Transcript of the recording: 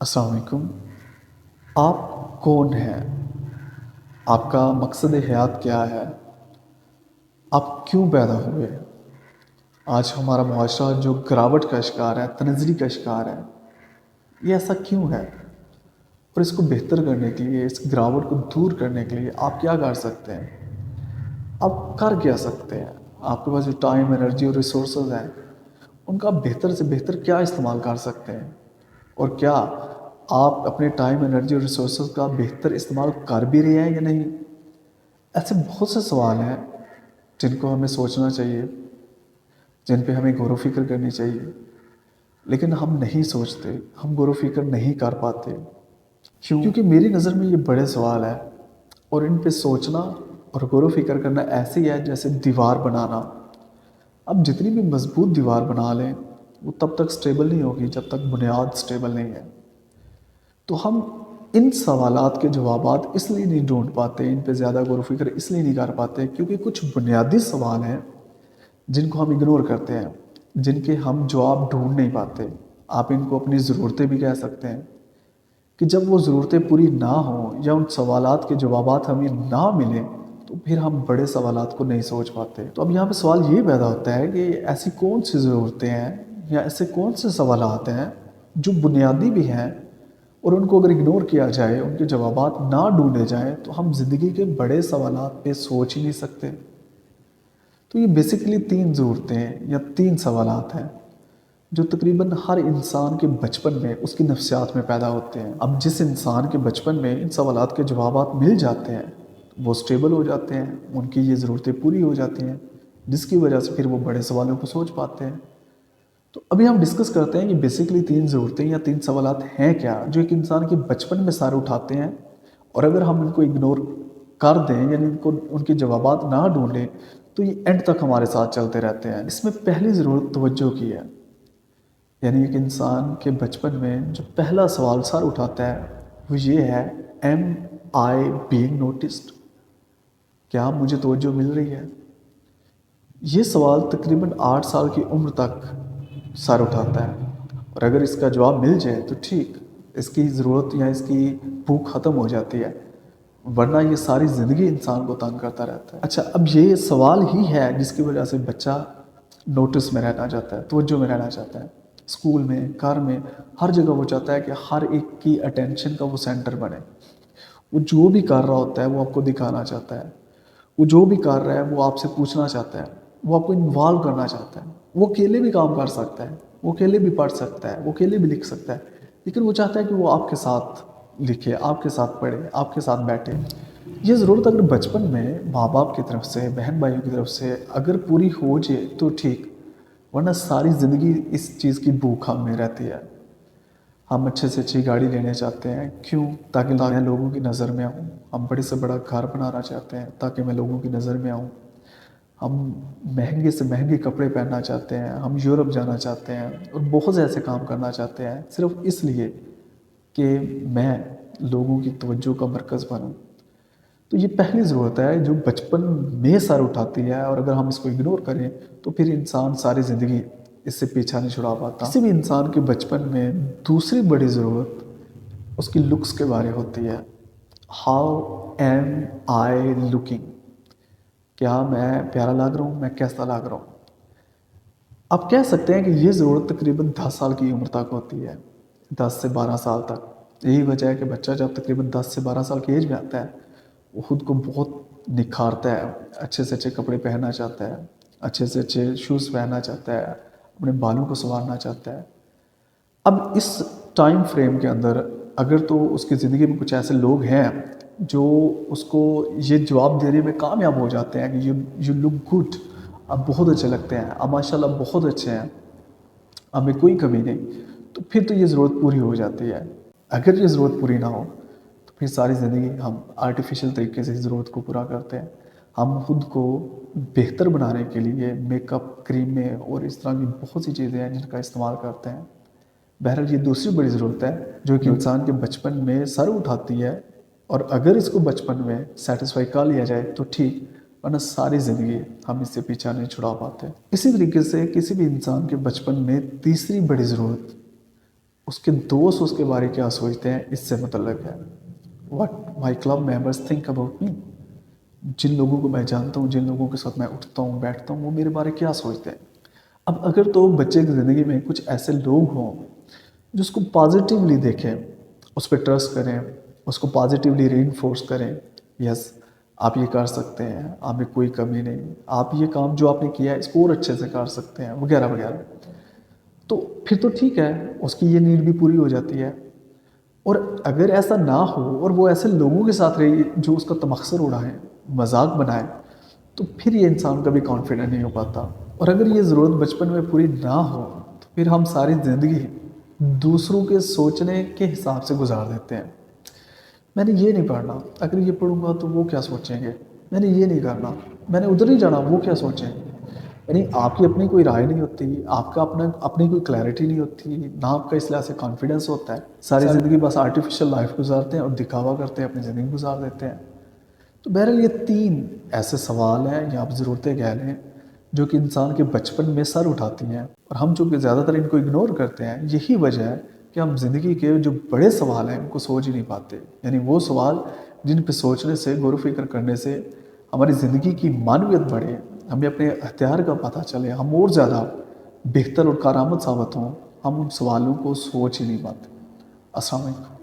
अस्सलाम वालेकुम। आप कौन हैं? आपका मकसद हयात क्या है? आप क्यों पैदा हुए? आज हमारा मुआशरा जो गिरावट का शिकार है, तनज़्ज़ुली का शिकार है, ये ऐसा क्यों है? और इसको बेहतर करने के लिए, इस गिरावट को दूर करने के लिए आप क्या कर सकते हैं? आप कर क्या सकते हैं? आपके पास जो टाइम, एनर्जी और रिसोर्सेज़ हैं, उनका बेहतर से बेहतर क्या इस्तेमाल कर सकते हैं? और क्या आप अपने टाइम, एनर्जी और रिसोर्सेज़ का बेहतर इस्तेमाल कर भी रहे हैं या नहीं? ऐसे बहुत से सवाल हैं जिनको हमें सोचना चाहिए, जिन पे हमें गौर व फ़िक्र करनी चाहिए, लेकिन हम नहीं सोचते, हम गौर व फ़िक्र नहीं कर पाते। क्यों? क्योंकि मेरी नज़र में ये बड़े सवाल हैं और इन पे सोचना और गौर व फ़िक्र करना ऐसे ही है जैसे दीवार बनाना। आप जितनी भी मज़बूत दीवार बना लें, वो तब तक स्टेबल नहीं होगी जब तक बुनियाद स्टेबल नहीं है। तो हम इन सवालात के जवाबात इसलिए नहीं ढूँढ पाते, इन पे ज़्यादा गौर व फ़िक्र इसलिए नहीं कर पाते क्योंकि कुछ बुनियादी सवाल हैं जिनको हम इग्नोर करते हैं, जिनके हम जवाब ढूँढ नहीं पाते। आप इनको अपनी ज़रूरतें भी कह सकते हैं कि जब वो ज़रूरतें पूरी ना हों या उन सवालात के जवाबात हमें ना मिलें, तो फिर हम बड़े सवालात को नहीं सोच पाते। तो अब यहाँ पे सवाल ये पैदा होता है कि ऐसी कौन-सी ज़रूरतें हैं या ऐसे कौन-से सवालात हैं जो बुनियादी भी हैं और उनको अगर इग्नोर किया जाए, उनके जवाबात ना ढूँढे जाएँ, तो हम ज़िंदगी के बड़े सवालात पे सोच ही नहीं सकते। तो ये बेसिकली 3 ज़रूरतें या 3 सवालात हैं, जो तकरीबन हर इंसान के बचपन में उसकी नफ्सियात में पैदा होते हैं। अब जिस इंसान के बचपन में इन सवालात के जवाबात मिल जाते हैं, वो स्टेबल हो जाते हैं, उनकी ये ज़रूरतें पूरी हो जाती हैं, जिसकी वजह से फिर वो बड़े सवालों को सोच पाते हैं। तो अभी हम डिस्कस करते हैं कि बेसिकली 3 ज़रूरतें या 3 सवालात हैं क्या, जो एक इंसान के बचपन में सर उठाते हैं और अगर हम इनको इग्नोर कर दें यानी इनको उनके जवाबात ना ढूँढें, तो ये एंड तक हमारे साथ चलते रहते हैं। इसमें पहली ज़रूरत तवज्जो की है। यानी एक इंसान के बचपन में जो पहला सवाल सर उठाता है, वो ये है, एम आई बीइंग नोटिस्ड? क्या मुझे तवज्जो मिल रही है? ये सवाल तकरीबन 8 साल की उम्र तक सर उठाता है और अगर इसका जवाब मिल जाए तो ठीक, इसकी ज़रूरत या इसकी भूख ख़त्म हो जाती है, वरना ये सारी ज़िंदगी इंसान को तंग करता रहता है। अच्छा, अब ये सवाल ही है जिसकी वजह से बच्चा नोटिस में रहना चाहता है, तवज्जो में रहना चाहता है। स्कूल में, घर में, हर जगह वो चाहता है कि हर एक की अटेंशन का वो सेंटर बने। वो जो भी कर रहा होता है वो आपको दिखाना चाहता है। वो जो भी कर रहा है वो आपसे पूछना चाहता है। वो आपको इन्वॉल्व करना चाहता है। वो अकेले भी काम कर सकता है, वो अकेले भी पढ़ सकता है, वो अकेले भी लिख सकता है, लेकिन वो चाहता है कि वो आपके साथ लिखे, आपके साथ पढ़े, आपके साथ बैठे। ये ज़रूरत अगर बचपन में माँ-बाप की तरफ से, बहन-भाइयों की तरफ से अगर पूरी हो जाए तो ठीक, वरना सारी ज़िंदगी इस चीज़ की भूख हमें रहती है। हम अच्छे से अच्छी गाड़ी लेना चाहते हैं, क्यों? ताकि मैं लोगों की नज़र में आऊँ। हम बड़े से बड़ा घर बनाना चाहते हैं ताकि मैं लोगों की नज़र में आऊँ। हम महंगे से महंगे कपड़े पहनना चाहते हैं, हम यूरोप जाना चाहते हैं और बहुत से ऐसे काम करना चाहते हैं सिर्फ़ इसलिए कि मैं लोगों की तवज्जो का मरकज़ बनूँ। तो ये पहली ज़रूरत है जो बचपन में सर उठाती है और अगर हम इसको इग्नोर करें तो फिर इंसान सारी ज़िंदगी इससे पीछा नहीं छुड़ा पाता। किसी भी इंसान के बचपन में दूसरी बड़ी ज़रूरत उसकी लुक्स के बारे होती है। How am I looking? क्या मैं प्यारा लग रहा हूँ? मैं कैसा लग रहा हूँ? आप कह सकते हैं कि ये ज़रूरत तकरीबन 10 साल की उम्र तक होती है, 10 से 12 साल तक। यही वजह है कि बच्चा जब तकरीबन 10 से 12 साल की एज में आता है, वो खुद को बहुत निखारता है, अच्छे से अच्छे कपड़े पहनना चाहता है, अच्छे से अच्छे शूज़ पहनना चाहता है, अपने बालों को संवारना चाहता है। अब इस टाइम फ्रेम के अंदर अगर तो उसकी ज़िंदगी में कुछ ऐसे लोग हैं जो उसको ये जवाब देने में कामयाब हो जाते हैं कि यू लुक गुड, आप बहुत अच्छे लगते हैं, आप माशाल्लाह बहुत अच्छे हैं, आप में कोई कमी नहीं, तो फिर तो ये ज़रूरत पूरी हो जाती है। अगर ये ज़रूरत पूरी ना हो तो फिर सारी ज़िंदगी हम आर्टिफ़िशियल तरीके से इस ज़रूरत को पूरा करते हैं। हम खुद को बेहतर बनाने के लिए मेकअप, क्रीमें और इस तरह की बहुत सी चीज़ें हैं जिनका इस्तेमाल करते हैं। बहरहाल ये दूसरी बड़ी ज़रूरत है जो एक इंसान के बचपन में सर उठाती है और अगर इसको बचपन में सैटिस्फाई कर लिया जाए तो ठीक, ورنہ ساری زندگی ہم اس سے پیچھا نہیں چھڑا پاتے۔ اسی طریقے سے کسی بھی انسان کے بچپن میں تیسری بڑی ضرورت اس کے دوست اس کے بارے کیا سوچتے ہیں اس سے متعلق ہے۔ What my club members think about me، جن لوگوں کو میں جانتا ہوں، جن لوگوں کے ساتھ میں اٹھتا ہوں بیٹھتا ہوں، وہ میرے بارے کیا سوچتے ہیں۔ اب اگر تو بچے کی زندگی میں کچھ ایسے لوگ ہوں جو اس کو پازیٹیولی دیکھیں، اس پہ ٹرسٹ کریں، اس کو پازیٹیولی ری انفورس کریں، یس آپ یہ کر سکتے ہیں، آپ میں کوئی کمی نہیں، آپ یہ کام جو آپ نے کیا ہے اس کو اور اچھے سے کر سکتے ہیں وغیرہ وغیرہ، تو پھر تو ٹھیک ہے، اس کی یہ نیڈ بھی پوری ہو جاتی ہے۔ اور اگر ایسا نہ ہو اور وہ ایسے لوگوں کے ساتھ رہی جو اس کا تمخصر اڑائیں، مذاق بنائیں، تو پھر یہ انسان کبھی کانفیڈنٹ نہیں ہو پاتا۔ اور اگر یہ ضرورت بچپن میں پوری نہ ہو تو پھر ہم ساری زندگی دوسروں کے سوچنے کے حساب سے گزار دیتے ہیں۔ میں نے یہ نہیں پڑھنا، اگر یہ پڑھوں گا تو وہ کیا سوچیں گے، میں نے یہ نہیں کرنا، میں نے ادھر نہیں جانا، وہ کیا سوچیں گے۔ یعنی آپ کی اپنی کوئی رائے نہیں ہوتی، آپ کا اپنی کوئی کلیئرٹی نہیں ہوتی، نہ آپ کا اس لحاظ سے کانفیڈنس ہوتا ہے، ساری زندگی بس آرٹیفیشل لائف گزارتے ہیں اور دکھاوا کرتے ہیں، اپنی زندگی گزار دیتے ہیں۔ تو بہرحال یہ تین ایسے سوال ہیں یا آپ ضرورتیں کہہ لیں جو کہ انسان کے بچپن میں سر اٹھاتی ہیں، اور ہم چونکہ زیادہ تر ان کو اگنور کرتے ہیں، یہی وجہ ہے کہ ہم زندگی کے جو بڑے سوال ہیں ان کو سوچ ہی نہیں پاتے۔ یعنی وہ سوال جن پہ سوچنے سے، غور و فکر کرنے سے ہماری زندگی کی معنویت بڑھے، ہمیں اپنے اختیار کا پتہ چلے، ہم اور زیادہ بہتر اور کارآمد ثابت ہوں، ہم ان سوالوں کو سوچ ہی نہیں پاتے۔ السلام علیکم۔